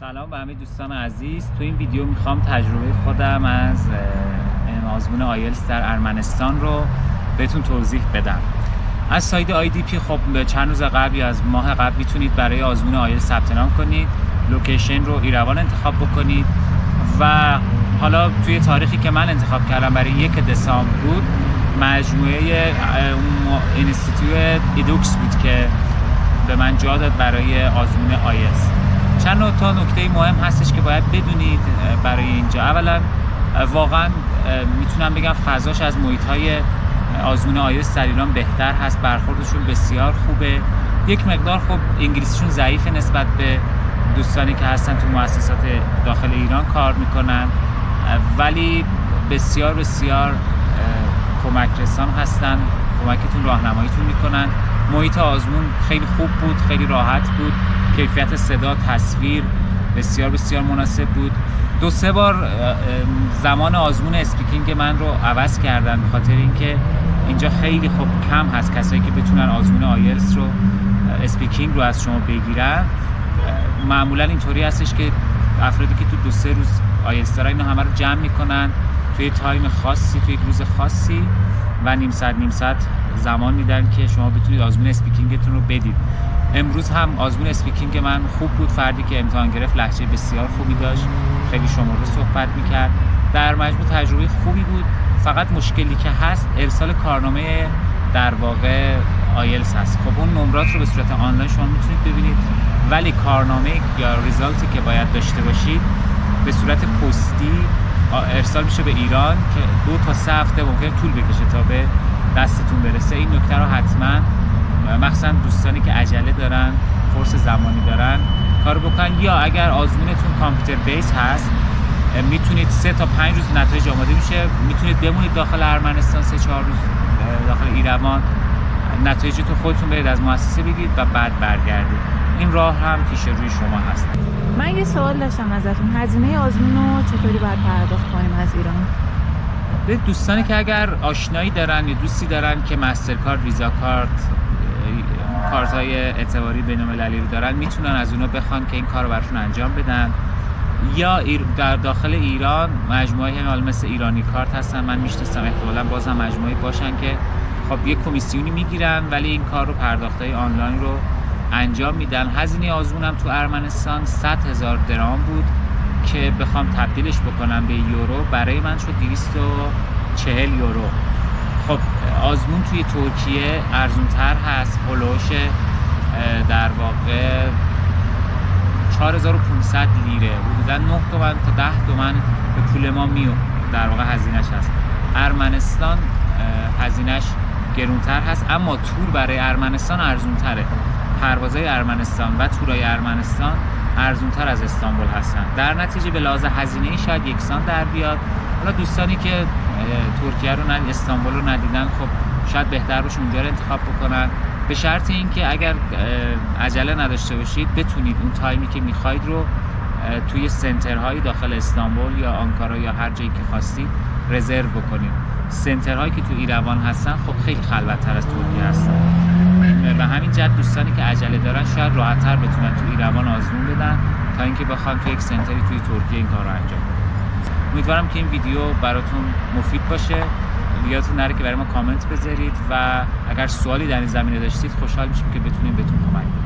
سلام به همه دوستان عزیز. تو این ویدیو میخوام تجربه خودم از آزمون آیلتس در ارمنستان رو بهتون توضیح بدم. از سایت IDP خب چند روز قبل یا از ماه قبل میتونید برای آزمون آیلتس ثبت نام کنید، لوکیشن رو ایروان انتخاب بکنید و حالا توی تاریخی که من انتخاب کردم برای 1 دسامبر بود، مجموعه اینستیتوت ایدوکس بود که به من جا داد برای آزمون آیلتس. چند تا نکته مهم هستش که باید بدونید برای اینجا. اولا واقعا میتونم بگم فضاش از محیط‌های آزمون آیلتس در ایران بهتر هست، برخوردشون بسیار خوبه. یک مقدار خب انگلیسیشون ضعیفه نسبت به دوستانی که هستن تو مؤسسات داخل ایران کار میکنن، ولی بسیار کمک رسان هستن، کمکتون راهنماییتون میکنن. محیط آزمون خیلی خوب بود، خیلی راحت بود، کیفیت صدا، تصویر بسیار مناسب بود. 2-3 بار زمان آزمون اسپیکینگ من رو عوض کردن به خاطر اینکه اینجا خیلی خوب کم هست کسایی که بتونن آزمون آیلتس رو اسپیکینگ رو از شما بگیرن. معمولا اینطوری هستش که افرادی که تو 2-3 روز آیلتس دارن اینو همه رو جمع میکنن توی تایم خاصی، توی یک روز خاصی و نیم ساعت زمان میدن که شما بتونید آزمون اسپیکینگتون رو بدید. امروز هم آزمون اسپیکینگ من خوب بود. فردی که امتحان گرفت لهجه بسیار خوبی داشت، خیلی شمرده صحبت میکرد. در مجموع تجربه خوبی بود. فقط مشکلی که هست ارسال کارنامه در واقع آیلتس هست. خب اون نمرات رو به صورت آنلاین شما میتونید ببینید، ولی کارنامه یا ریزالتی که باید داشته باشید به صورت پستی ارسال میشه به ایران که 2 تا 3 هفته ممکنه طول بکشه تا به دستتون برسه. این نکته رو حتما مخصوصا دوستانی که عجله دارن، فرص زمانی دارن کار بکنن. یا اگر آزمونتون کامپیوتر بیس هست میتونید 3 تا 5 روز نتایج آماده میشه، میتونید بمونید داخل ارمنستان 3-4 روز داخل ایروان، نتایجتون خودتون برید از مؤسسه بگیرید و بعد برگردید. این راه هم پیش روی شما هست. من یه سوال داشتم ازتون، هزینه آزمون رو چطوری باید پرداخت کنیم از ایران؟ به دوستانی که اگر آشنایی دارن یا دوستی دارن که مسترکارد، ویزا کارت، کارت‌های اعتباری بین‌المللی رو دارن، میتونن از اونا بخوان که این کار رو براشون انجام بدن. یا در داخل ایران مجموعه مثل ایرانی کارت هستن، من میشناسم، احتمالاً بازم مجموعه باشن که خب یه کمیسیونی میگیرن ولی این کار رو پرداخت‌های آنلاین رو انجام میدن. هزینه آزمونم تو ارمنستان 100,000 درام بود که بخوام تبدیلش بکنم به یورو برای من شد 240 یورو. خب آزمون توی ترکیه ارزونتر هست، هولوش در واقع 4500 لیره، حدودا 9 تومن تا 10 تومن به پول ما در واقع هزینه‌اش هست. ارمنستان هزینه‌اش گرونتر هست، اما تور برای ارمنستان ارزونتره. پروازهای ارمنستان و تورای ارمنستان ارزونتر از استانبول هستن. در نتیجه به لحاظ هزینه‌ای شاید یکسان در بیاد. حالا دوستانی که ترکیه رو استانبول رو ندیدن، خب شاید بهتر باشه اونجا رو انتخاب بکنن، به شرط اینکه اگر عجله نداشته باشید بتونید اون تایمی که میخواید رو توی سنترهای داخل استانبول یا آنکارا یا هر جایی که خواستید رزرو بکنید. سنترهایی که تو ایروان هستن خب خیلی خلوت‌تر از ترکیه هستن. و همین جهت دوستانی که عجله دارن شاید راحت‌تر بتونن تو ایروان آزمون بدن تا اینکه بخوان تو یک سنتری توی ترکیه این کار رو انجام بدن. امیدوارم که این ویدیو براتون مفید باشه. یادتون نره که برای ما کامنت بذارید و اگر سوالی در این زمینه داشتید خوشحال میشیم که بتونیم بهتون کمک کنیم.